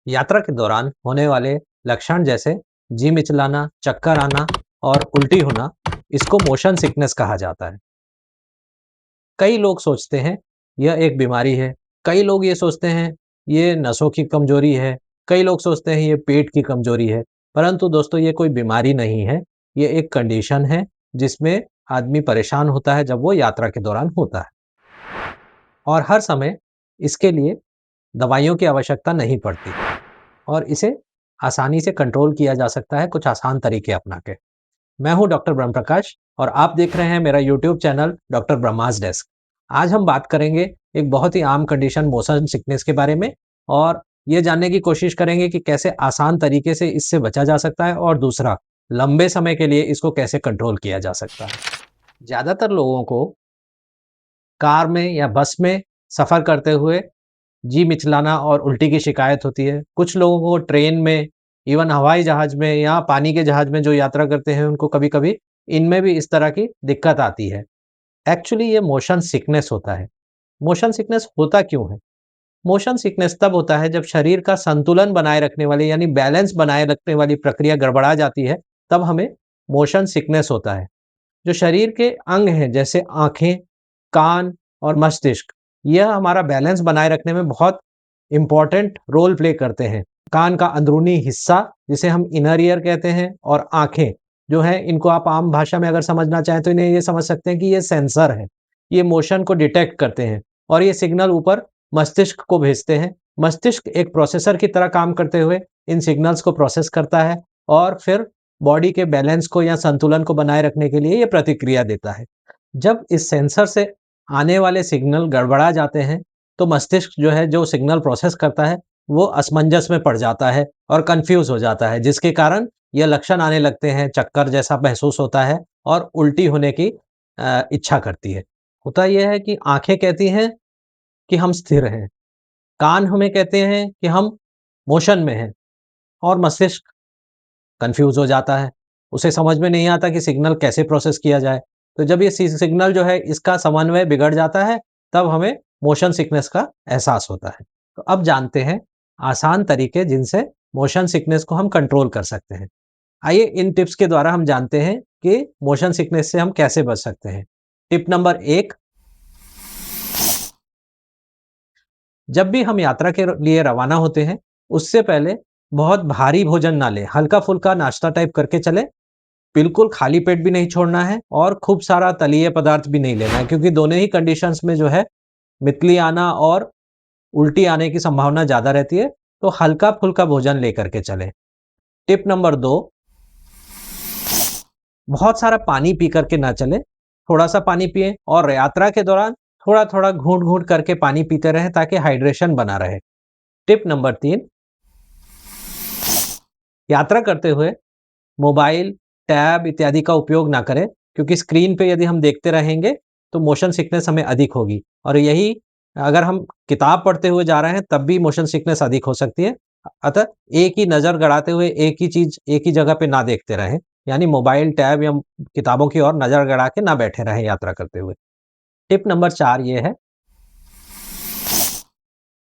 यात्रा के दौरान होने वाले लक्षण जैसे जी मिचलाना, चक्कर आना और उल्टी होना, इसको मोशन सिकनेस कहा जाता है। कई लोग सोचते हैं यह एक बीमारी है, कई लोग ये सोचते हैं ये नसों की कमजोरी है, कई लोग सोचते हैं ये पेट की कमजोरी है। परंतु दोस्तों ये कोई बीमारी नहीं है, ये एक कंडीशन है जिसमें आदमी परेशान होता है जब वो यात्रा के दौरान होता है। और हर समय इसके लिए दवाइयों की आवश्यकता नहीं पड़ती और इसे आसानी से कंट्रोल किया जा सकता है कुछ आसान तरीके अपना के। मैं हूं डॉक्टर ब्रह्मप्रकाश और आप देख रहे हैं मेरा YouTube channel doctor Brahma's desk. आज हम बात करेंगे एक बहुत ही आम कंडीशन मोशन सिकनेस के बारे में और ये जानने की कोशिश करेंगे कि कैसे आसान तरीके से इससे बचा जा सकता है और दूसरा लंबे समय के लिए इसको कैसे कंट्रोल किया जा सकता है। ज्यादातर लोगों को कार में या बस में सफर करते हुए जी मिचलाना और उल्टी की शिकायत होती है। कुछ लोगों को ट्रेन में, इवन हवाई जहाज में या पानी के जहाज में जो यात्रा करते हैं, उनको कभी-कभी इनमें भी इस तरह की दिक्कत आती है। एक्चुअली ये मोशन सिकनेस होता है। मोशन सिकनेस होता क्यों है? मोशन सिकनेस तब होता है जब शरीर का संतुलन बनाए रखने वाली यानी बैलेंस बनाए रखने वाली प्रक्रिया गड़बड़ा जाती है, तब हमें मोशन सिकनेस होता है। जो शरीर के अंग हैं जैसे आँखें, कान और मस्तिष्क, यह हमारा बैलेंस बनाए रखने में बहुत इम्पोर्टेंट रोल प्ले करते हैं। कान का अंदरूनी हिस्सा जिसे हम इनर ईयर कहते हैं और आँखें जो हैं इनको आप आम भाषा में अगर समझना चाहें तो इन्हें ये समझ सकते हैं कि ये सेंसर है। ये मोशन को डिटेक्ट करते हैं और ये सिग्नल ऊपर मस्तिष्क को भेजते हैं। मस्तिष्क एक प्रोसेसर की तरह काम करते हुए इन सिग्नल्स को प्रोसेस करता है और फिर बॉडी के बैलेंस को या संतुलन को बनाए रखने के लिए ये प्रतिक्रिया देता है। जब इस सेंसर से आने वाले सिग्नल गड़बड़ा जाते हैं, तो मस्तिष्क जो है जो सिग्नल प्रोसेस करता है, वो असमंजस में पड़ जाता है और कन्फ्यूज़ हो जाता है, जिसके कारण ये लक्षण आने लगते हैं, चक्कर जैसा महसूस होता है और उल्टी होने की इच्छा करती है। होता ये है कि आँखें कहती हैं कि हम स्थिर हैं, कान हमें कहते हैं कि हम मोशन में हैं और मस्तिष्क कन्फ्यूज़ हो जाता है। उसे समझ में नहीं आता कि सिग्नल कैसे प्रोसेस किया जाए। तो जब ये सिग्नल जो है इसका समन्वय बिगड़ जाता है, तब हमें मोशन सिकनेस का एहसास होता है। तो अब जानते हैं आसान तरीके जिनसे मोशन सिकनेस को हम कंट्रोल कर सकते हैं। आइए इन टिप्स के द्वारा हम जानते हैं कि मोशन सिकनेस से हम कैसे बच सकते हैं। टिप नंबर 1, जब भी हम यात्रा के लिए रवाना होते हैं, उससे पहले बहुत भारी भोजन ना लें, हल्का-फुल्का नाश्ता टाइप करके चलें। बिल्कुल खाली पेट भी नहीं छोड़ना है और खूब सारा तलीय पदार्थ भी नहीं लेना है क्योंकि दोनों ही कंडीशंस में जो है मितली आना और उल्टी आने की संभावना ज़्यादा रहती है, तो हल्का-फुल्का भोजन लेकर के चलें। टिप नंबर 2, बहुत सारा पानी पी कर के ना चलें, थोड़ा-सा पानी पिएँ और यात्रा के दौरान थोड़ा-थोड़ा घूँट-घूँट करके पानी पीते रहें ताकि हाइड्रेशन बना रहे। टिप नंबर 3, यात्रा करते हुए मोबाइल, टैब इत्यादि का उपयोग ना करें क्योंकि स्क्रीन पे यदि हम देखते रहेंगे तो मोशन सिकनेस हमें अधिक होगी और यही अगर हम किताब पढ़ते हुए जा रहे हैं तब भी मोशन सिकनेस अधिक हो सकती है। अतः एक ही नज़र गड़ाते हुए एक ही चीज़ एक ही जगह पे ना देखते रहें, यानी मोबाइल, टैब या किताबों की ओर नज़र गड़ा के ना बैठे रहें यात्रा करते हुए। टिप नंबर 4 ये है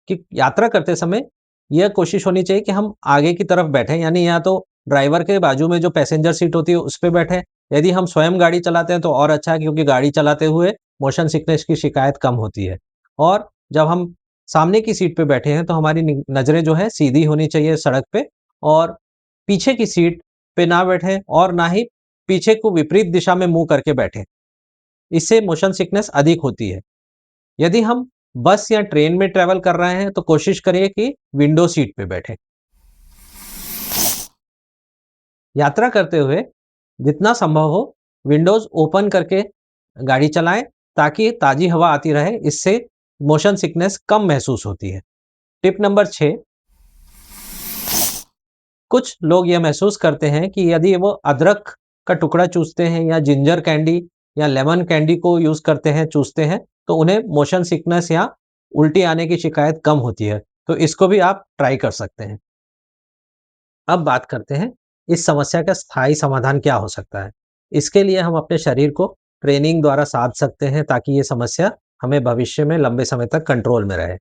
कि यात्रा करते समय यह कोशिश होनी चाहिए कि हम आगे की तरफ बैठें, यानी या तो ड्राइवर के बाजू में जो पैसेंजर सीट होती है उस पे बैठें। यदि हम स्वयं गाड़ी चलाते हैं तो और अच्छा है क्योंकि गाड़ी चलाते हुए मोशन सिकनेस की शिकायत कम होती है। और जब हम सामने की सीट पे बैठे हैं तो हमारी नज़रें जो है सीधी होनी चाहिए सड़क पे और पीछे की सीट पे ना बैठें और ना ही पीछे को विपरीत दिशा में मुँह करके बैठें। इससे मोशन सिकनेस अधिक होती है। यदि हम बस या ट्रेन में ट्रैवल कर रहे हैं तो कोशिश करिए कि विंडो सीट पे बैठें। यात्रा करते हुए जितना संभव हो विंडोज ओपन करके गाड़ी चलाएं ताकि ताजी हवा आती रहे, इससे मोशन सिकनेस कम महसूस होती है। टिप नंबर 6, कुछ लोग यह महसूस करते हैं कि यदि वो अदरक का टुकड़ा चूसते हैं या जिंजर कैंडी या लेमन कैंडी को यूज करते हैं, चूसते हैं, तो उन्हें मोशन सिकनेस या उल्टी आने की शिकायत कम होती है। तो इसको भी आप ट्राई कर सकते हैं। अब बात करते हैं इस समस्या का स्थायी समाधान क्या हो सकता है। इसके लिए हम अपने शरीर को ट्रेनिंग द्वारा साध सकते हैं ताकि ये समस्या हमें भविष्य में लंबे समय तक कंट्रोल में रहे।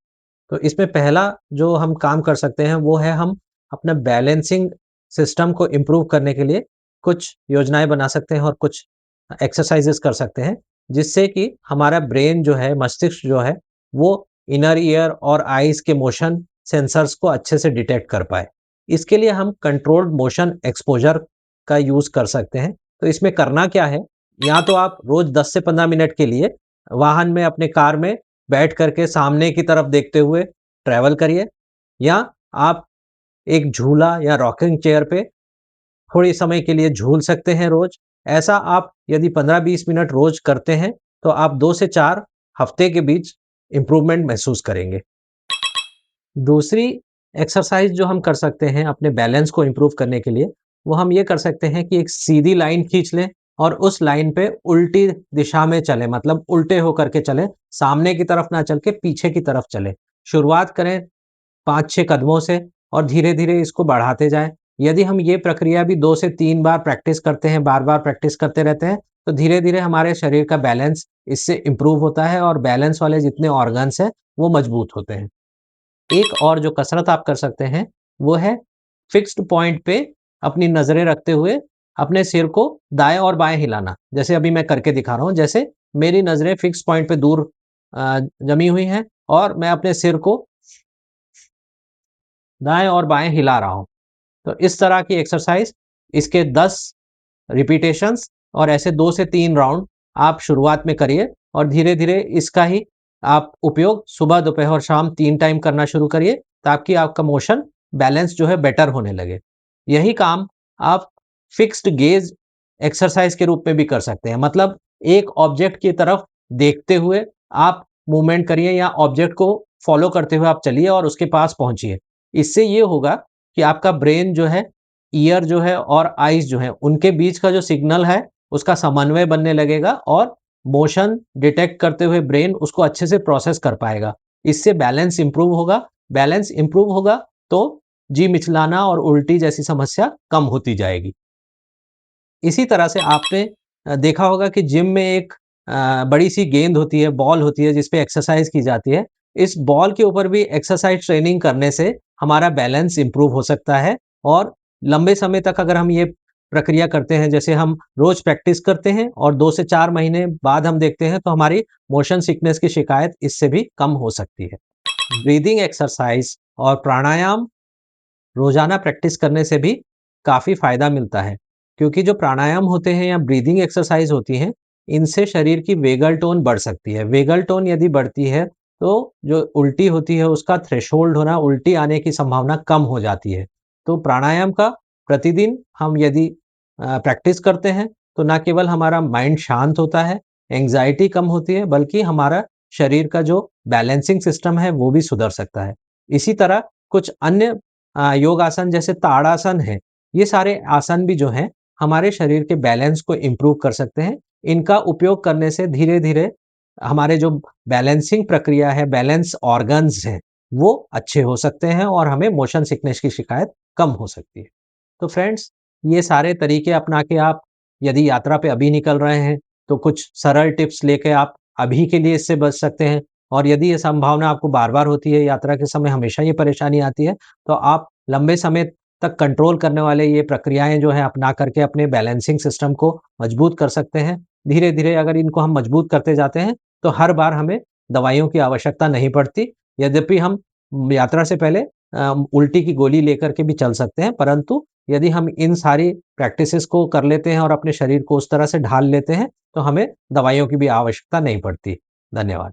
तो इसमें पहला जो हम काम कर सकते हैं वो है हम अपना बैलेंसिंग सिस्टम को इम्प्रूव करने के लिए कुछ योजनाएँ बना सकते हैं और कुछ एक्सरसाइज़ेज़ कर सकते हैं, जिससे कि हमारा ब्रेन जो है, मस्तिष्क जो है, वो इनर ईयर और आईज़ के मोशन सेंसर्स को अच्छे से डिटेक्ट कर पाए। इसके लिए हम कंट्रोल्ड मोशन एक्सपोज़र का यूज़ कर सकते हैं। तो इसमें करना क्या है, या तो आप रोज़ 10 से 15 मिनट के लिए वाहन में अपने कार में बैठ कर के सामने की तरफ देखते हुए ट्रैवल करिए, या आप एक झूला या रॉकिंग चेयर पे थोड़ी समय के लिए झूल सकते हैं रोज़। ऐसा आप यदि 15-20 मिनट रोज़ करते हैं, तो आप 2 से 4 हफ्ते के बीच इम्प्रूवमेंट महसूस करेंगे। दूसरी एक्सरसाइज़ जो हम कर सकते हैं अपने बैलेंस को इम्प्रूव करने के लिए, वो हम ये कर सकते हैं कि एक सीधी लाइन खींच लें और उस लाइन पे उल्टी दिशा में चलें, मतलब उल्टे होकर के चलें, सामने की तरफ ना चल के पीछे की तरफ चलें। शुरुआत करें 5-6 कदमों से और धीरे-धीरे इसको बढ़ाते जाएँ। यदि हम ये प्रक्रिया भी 2 से 3 बार प्रैक्टिस करते हैं, बार-बार प्रैक्टिस करते रहते हैं, तो धीरे-धीरे हमारे शरीर का बैलेंस इससे इम्प्रूव होता है और बैलेंस वाले जितने ऑर्गन्स हैं, वो मजबूत होते हैं। एक और जो कसरत आप कर सकते हैं, वो है फ़िक्स्ड पॉइंट पे अपनी नज़रें रखते हुए अपने सिर को दाएँ और बाएँ हिलाना। जैसे अभी मैं करके दिखा रहा हूँ, जैसे मेरी नज़रें फ़िक्स पॉइंट पे दूर जमी हुई हैं और मैं अपने सिर को दाएँ और बाएँ हिला रहा हूँ। तो इस तरह की एक्सरसाइज़, इसके 10 रिपिटेशंस और ऐसे 2 से 3 राउंड आप शुरुआत में करिए और धीरे-धीरे इसका ही आप उपयोग सुबह, दोपहर और शाम 3 टाइम करना शुरू करिए, ताकि आपका मोशन बैलेंस जो है बेटर होने लगे। यही काम आप फिक्स्ड गेज़ एक्सरसाइज़ के रूप में भी कर सकते हैं। मतलब एक ऑब्जेक्ट की तरफ देखते हुए आप मूवमेंट करिए या ऑब्जेक्ट को फ़ॉलो करते हुए आप चलिए और उसके पास पहुँचिए। इससे ये होगा कि आपका ब्रेन जो है, ईयर जो है और आईज़ जो है, उनके बीच का जो सिग्नल है, उसका समन्वय बनने लगेगा और मोशन डिटेक्ट करते हुए ब्रेन उसको अच्छे से प्रोसेस कर पाएगा। इससे बैलेंस इम्प्रूव होगा, बैलेंस इम्प्रूव होगा तो जी मिचलाना और उल्टी जैसी समस्या कम होती जाएगी। इसी तरह से आपने देखा होगा कि जिम में एक बड़ी-सी गेंद होती है, बॉल होती है जिस पे एक्सरसाइज़ की जाती है। इस बॉल के ऊपर भी एक्सरसाइज़ ट्रेनिंग करने से हमारा बैलेंस इम्प्रूव हो सकता है और लंबे समय तक अगर हम ये प्रक्रिया करते हैं, जैसे हम रोज़ प्रैक्टिस करते हैं और 2 से 4 महीने बाद हम देखते हैं, तो हमारी मोशन सिकनेस की शिकायत इससे भी कम हो सकती है। ब्रीथिंग एक्सरसाइज़ और प्राणायाम रोज़ाना प्रैक्टिस करने से भी काफ़ी फ़ायदा मिलता है, क्योंकि जो प्राणायाम होते हैं या ब्रीदिंग एक्सरसाइज़ होती हैं, इनसे शरीर की वेगल टोन बढ़ सकती है। वेगल टोन यदि बढ़ती है, तो जो उल्टी होती है, उसका थ्रेशोल्ड होना, उल्टी आने की संभावना कम हो जाती है। तो प्राणायाम का प्रतिदिन हम यदि प्रैक्टिस करते हैं, तो ना केवल हमारा माइंड शांत होता है, एंग्ज़ायटी कम होती है, बल्कि हमारा शरीर का जो बैलेंसिंग सिस्टम है, वो भी सुधर सकता है। इसी तरह कुछ अन्य योग आसन जैसे ताड़ासन है, ये सारे आसन भी जो हैं, हमारे शरीर के बैलेंस को इम्प्रूव कर सकते हैं। इनका उपयोग करने से धीरे-धीरे हमारे जो बैलेंसिंग प्रक्रिया है, बैलेंस ऑर्गन्स हैं, वो अच्छे हो सकते हैं और हमें मोशन सिकनेस की शिकायत कम हो सकती है। तो फ्रेंड्स, ये सारे तरीके अपना के आप यदि यात्रा पे अभी निकल रहे हैं, तो कुछ सरल टिप्स लेके आप अभी के लिए इससे बच सकते हैं और यदि ये संभावना आपको बार-बार होती है, यात्रा के समय हमेशा ये परेशानी आती है, तो आप लंबे समय तक कंट्रोल करने वाले ये प्रक्रियाएँ जो हैं अपना करके अपने बैलेंसिंग सिस्टम को मजबूत कर सकते हैं। धीरे-धीरे अगर इनको हम मजबूत करते जाते हैं, तो हर बार हमें दवाइयों की आवश्यकता नहीं पड़ती। यद्यपि हम यात्रा से पहले उल्टी की गोली लेकर के भी चल सकते हैं, परंतु यदि हम इन सारी प्रैक्टिसेज़ को कर लेते हैं और अपने शरीर को उस तरह से ढाल लेते हैं, तो हमें दवाइयों की भी आवश्यकता नहीं पड़ती। धन्यवाद।